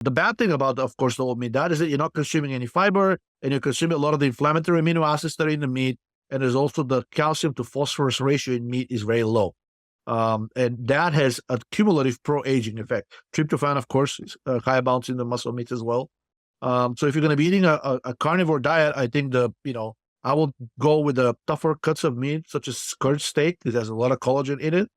The bad thing about, of course, the old meat diet is that you're not consuming any fiber, and you're consuming a lot of the inflammatory amino acids that are in the meat. And there's also the calcium to phosphorus ratio in meat is very low. And that has a cumulative pro-aging effect. Tryptophan, of course, is high amounts in the muscle meat as well. So if you're going to be eating a carnivore diet, I think I will go with the tougher cuts of meat, such as skirt steak. It has a lot of collagen in it.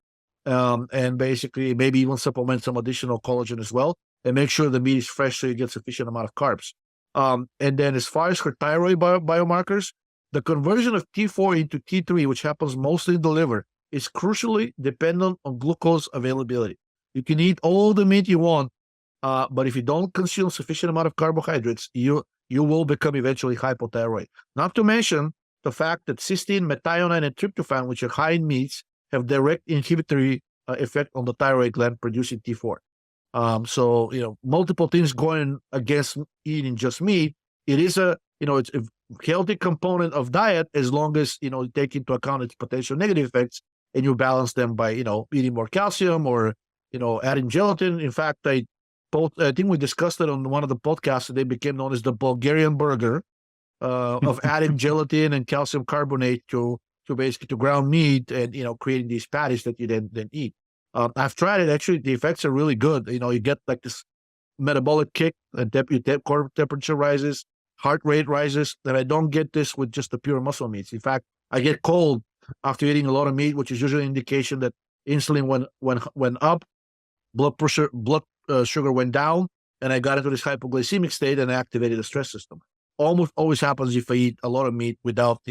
And basically maybe even supplement some additional collagen as well, and make sure the meat is fresh so you get sufficient amount of carbs. And then as far as her thyroid biomarkers, the conversion of T4 into T3, which happens mostly in the liver, is crucially dependent on glucose availability. You can eat all the meat you want, but if you don't consume sufficient amount of carbohydrates, you will become eventually hypothyroid. Not to mention the fact that cysteine, methionine, and tryptophan, which are high in meats, have direct inhibitory effect on the thyroid gland producing T4. So, multiple things going against eating just meat. It is it's a healthy component of diet as long as, you take into account its potential negative effects and you balance them by, eating more calcium or, adding gelatin. In fact, I think we discussed it on one of the podcasts that they became known as the Bulgarian burger of adding gelatin and calcium carbonate to basically to ground meat and, creating these patties that you then eat. I've tried it. Actually, the effects are really good. You get like this metabolic kick, and your core temperature rises, heart rate rises. And I don't get this with just the pure muscle meats. In fact, I get cold after eating a lot of meat, which is usually an indication that insulin went up, blood sugar went down, and I got into this hypoglycemic state and activated the stress system. Almost always happens if I eat a lot of meat without,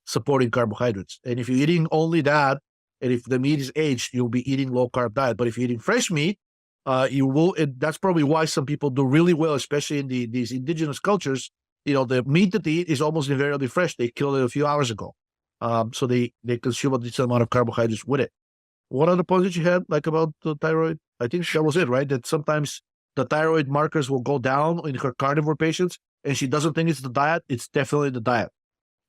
supporting carbohydrates. And if you're eating only that, and if the meat is aged, you'll be eating low carb diet. But if you're eating fresh meat, you will. That's probably why some people do really well, especially in these indigenous cultures. The meat that they eat is almost invariably fresh. They killed it a few hours ago, so they consume a decent amount of carbohydrates with it. What other points did you have, like about the thyroid? I think that was it, right? That sometimes the thyroid markers will go down in her carnivore patients, and she doesn't think it's the diet. It's definitely the diet.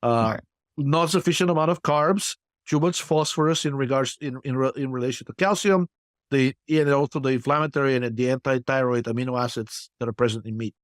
Right. Not sufficient amount of carbs, too much phosphorus in relation to calcium, and also the inflammatory and the anti-thyroid amino acids that are present in meat.